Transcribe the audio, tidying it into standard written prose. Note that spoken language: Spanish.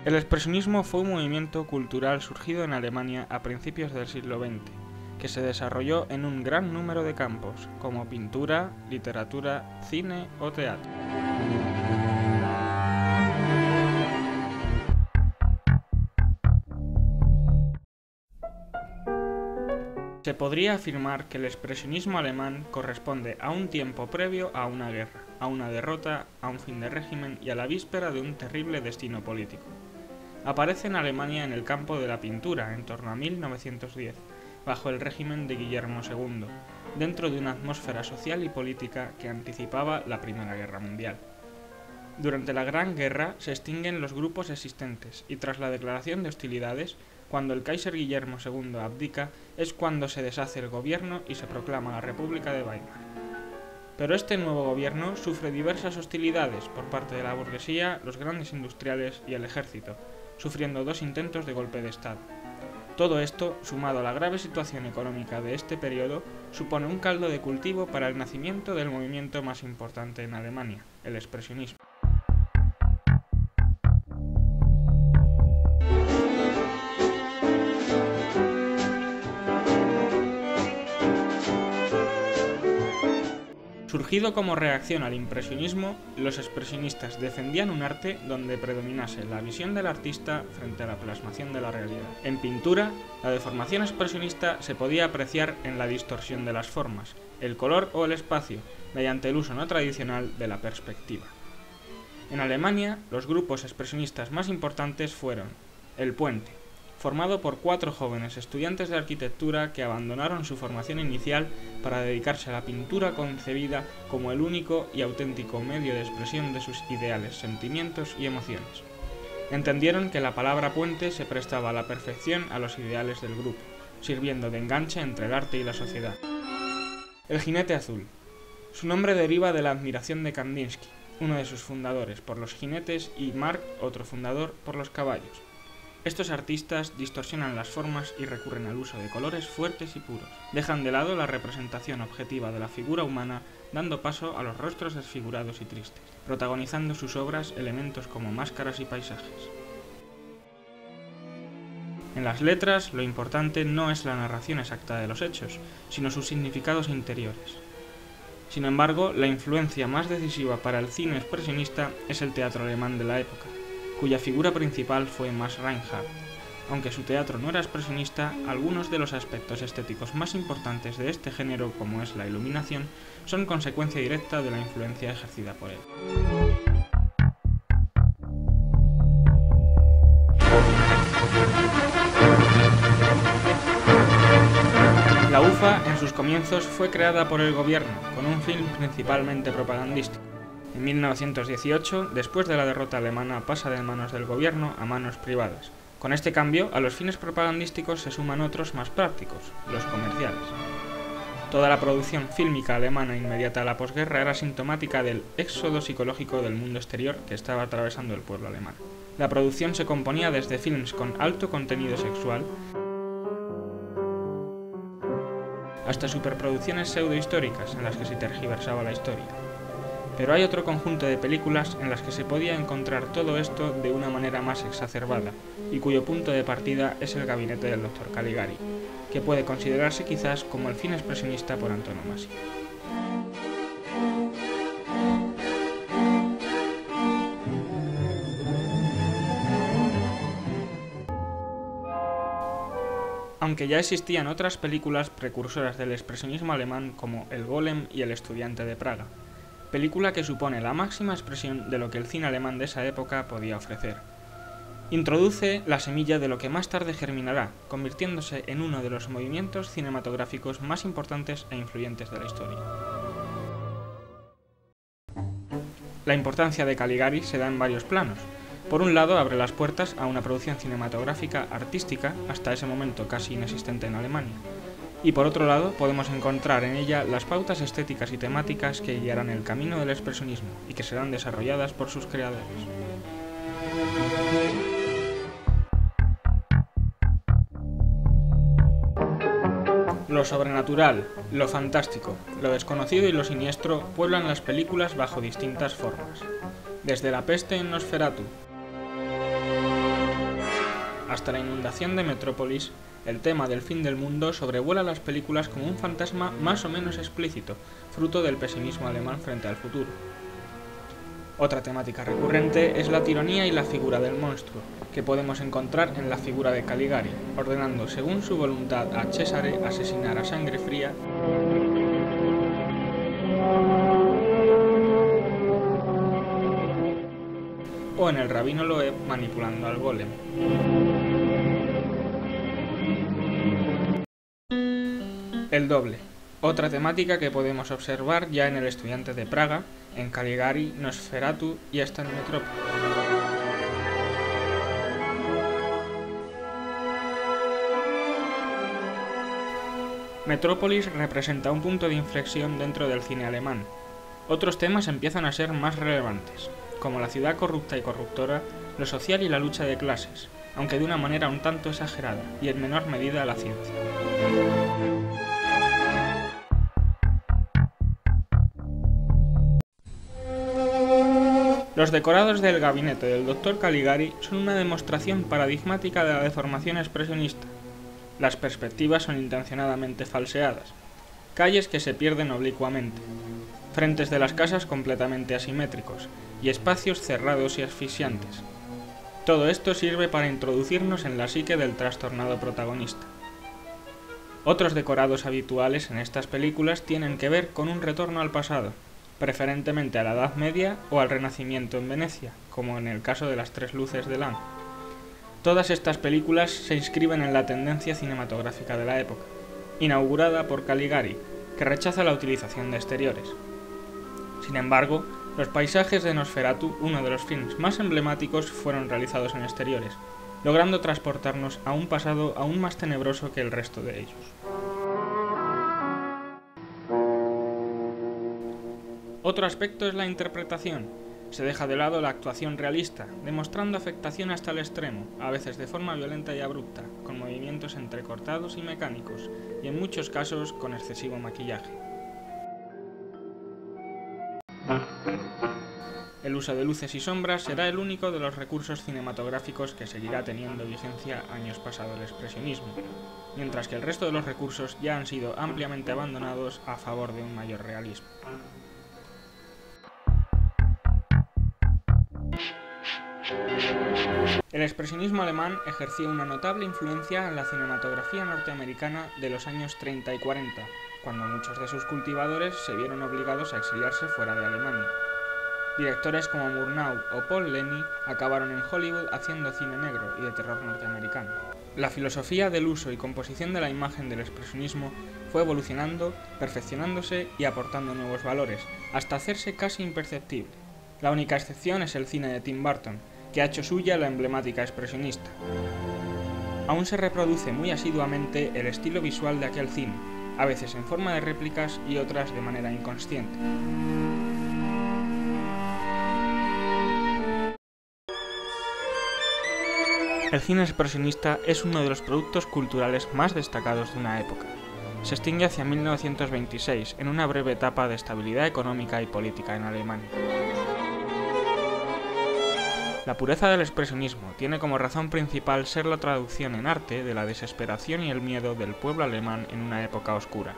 El expresionismo fue un movimiento cultural surgido en Alemania a principios del siglo XX, que se desarrolló en un gran número de campos, como pintura, literatura, cine o teatro. Se podría afirmar que el expresionismo alemán corresponde a un tiempo previo a una guerra, a una derrota, a un fin de régimen y a la víspera de un terrible destino político. Aparece en Alemania en el campo de la pintura en torno a 1910, bajo el régimen de Guillermo II, dentro de una atmósfera social y política que anticipaba la Primera Guerra Mundial. Durante la Gran Guerra se extinguen los grupos existentes y tras la declaración de hostilidades, cuando el Kaiser Guillermo II abdica, es cuando se deshace el gobierno y se proclama la República de Weimar. Pero este nuevo gobierno sufre diversas hostilidades por parte de la burguesía, los grandes industriales y el ejército, sufriendo 2 intentos de golpe de Estado. Todo esto, sumado a la grave situación económica de este periodo, supone un caldo de cultivo para el nacimiento del movimiento más importante en Alemania, el expresionismo. Surgido como reacción al impresionismo, los expresionistas defendían un arte donde predominase la visión del artista frente a la plasmación de la realidad. En pintura, la deformación expresionista se podía apreciar en la distorsión de las formas, el color o el espacio, mediante el uso no tradicional de la perspectiva. En Alemania, los grupos expresionistas más importantes fueron El Puente, formado por 4 jóvenes estudiantes de arquitectura que abandonaron su formación inicial para dedicarse a la pintura concebida como el único y auténtico medio de expresión de sus ideales, sentimientos y emociones. Entendieron que la palabra puente se prestaba a la perfección a los ideales del grupo, sirviendo de enganche entre el arte y la sociedad. El Jinete Azul. Su nombre deriva de la admiración de Kandinsky, uno de sus fundadores, por los jinetes y Marc, otro fundador, por los caballos. Estos artistas distorsionan las formas y recurren al uso de colores fuertes y puros. Dejan de lado la representación objetiva de la figura humana, dando paso a los rostros desfigurados y tristes, protagonizando sus obras elementos como máscaras y paisajes. En las letras, lo importante no es la narración exacta de los hechos, sino sus significados interiores. Sin embargo, la influencia más decisiva para el cine expresionista es el teatro alemán de la época, cuya figura principal fue Max Reinhardt. Aunque su teatro no era expresionista, algunos de los aspectos estéticos más importantes de este género, como es la iluminación, son consecuencia directa de la influencia ejercida por él. La UFA, en sus comienzos, fue creada por el gobierno, con un fin principalmente propagandístico. En 1918, después de la derrota alemana, pasa de manos del gobierno a manos privadas. Con este cambio, a los fines propagandísticos se suman otros más prácticos, los comerciales. Toda la producción fílmica alemana inmediata a la posguerra era sintomática del éxodo psicológico del mundo exterior que estaba atravesando el pueblo alemán. La producción se componía desde films con alto contenido sexual hasta superproducciones pseudohistóricas en las que se tergiversaba la historia. Pero hay otro conjunto de películas en las que se podía encontrar todo esto de una manera más exacerbada, y cuyo punto de partida es el gabinete del Dr. Caligari, que puede considerarse quizás como el cine expresionista por antonomasia. Aunque ya existían otras películas precursoras del expresionismo alemán como El Golem y El Estudiante de Praga, película que supone la máxima expresión de lo que el cine alemán de esa época podía ofrecer. Introduce la semilla de lo que más tarde germinará, convirtiéndose en uno de los movimientos cinematográficos más importantes e influyentes de la historia. La importancia de Caligari se da en varios planos. Por un lado, abre las puertas a una producción cinematográfica artística, hasta ese momento casi inexistente en Alemania. Y por otro lado, podemos encontrar en ella las pautas estéticas y temáticas que guiarán el camino del expresionismo y que serán desarrolladas por sus creadores. Lo sobrenatural, lo fantástico, lo desconocido y lo siniestro pueblan las películas bajo distintas formas. Desde La peste en Nosferatu, hasta la inundación de Metrópolis, el tema del fin del mundo sobrevuela las películas como un fantasma más o menos explícito, fruto del pesimismo alemán frente al futuro. Otra temática recurrente es la tiranía y la figura del monstruo, que podemos encontrar en la figura de Caligari, ordenando según su voluntad a Cesare asesinar a sangre fría o en el rabino Loeb manipulando al golem. El doble, otra temática que podemos observar ya en El estudiante de Praga, en Caligari, Nosferatu y hasta en Metrópolis. Metrópolis representa un punto de inflexión dentro del cine alemán. Otros temas empiezan a ser más relevantes, como la ciudad corrupta y corruptora, lo social y la lucha de clases, aunque de una manera un tanto exagerada y en menor medida la ciencia. Los decorados del gabinete del Dr. Caligari son una demostración paradigmática de la deformación expresionista. Las perspectivas son intencionadamente falseadas, calles que se pierden oblicuamente, frentes de las casas completamente asimétricos y espacios cerrados y asfixiantes. Todo esto sirve para introducirnos en la psique del trastornado protagonista. Otros decorados habituales en estas películas tienen que ver con un retorno al pasado, preferentemente a la Edad Media o al Renacimiento en Venecia, como en el caso de Las tres luces de Lan. Todas estas películas se inscriben en la tendencia cinematográfica de la época, inaugurada por Caligari, que rechaza la utilización de exteriores. Sin embargo, los paisajes de Nosferatu, uno de los films más emblemáticos, fueron realizados en exteriores, logrando transportarnos a un pasado aún más tenebroso que el resto de ellos. Otro aspecto es la interpretación. Se deja de lado la actuación realista, demostrando afectación hasta el extremo, a veces de forma violenta y abrupta, con movimientos entrecortados y mecánicos, y en muchos casos con excesivo maquillaje. El uso de luces y sombras será el único de los recursos cinematográficos que seguirá teniendo vigencia años pasado el expresionismo, mientras que el resto de los recursos ya han sido ampliamente abandonados a favor de un mayor realismo. El expresionismo alemán ejerció una notable influencia en la cinematografía norteamericana de los años 30 y 40, cuando muchos de sus cultivadores se vieron obligados a exiliarse fuera de Alemania. Directores como Murnau o Paul Leni acabaron en Hollywood haciendo cine negro y de terror norteamericano. La filosofía del uso y composición de la imagen del expresionismo fue evolucionando, perfeccionándose y aportando nuevos valores, hasta hacerse casi imperceptible. La única excepción es el cine de Tim Burton, que ha hecho suya la emblemática expresionista. Aún se reproduce muy asiduamente el estilo visual de aquel cine, a veces en forma de réplicas y otras de manera inconsciente. El cine expresionista es uno de los productos culturales más destacados de una época. Se extingue hacia 1926, en una breve etapa de estabilidad económica y política en Alemania. La pureza del expresionismo tiene como razón principal ser la traducción en arte de la desesperación y el miedo del pueblo alemán en una época oscura.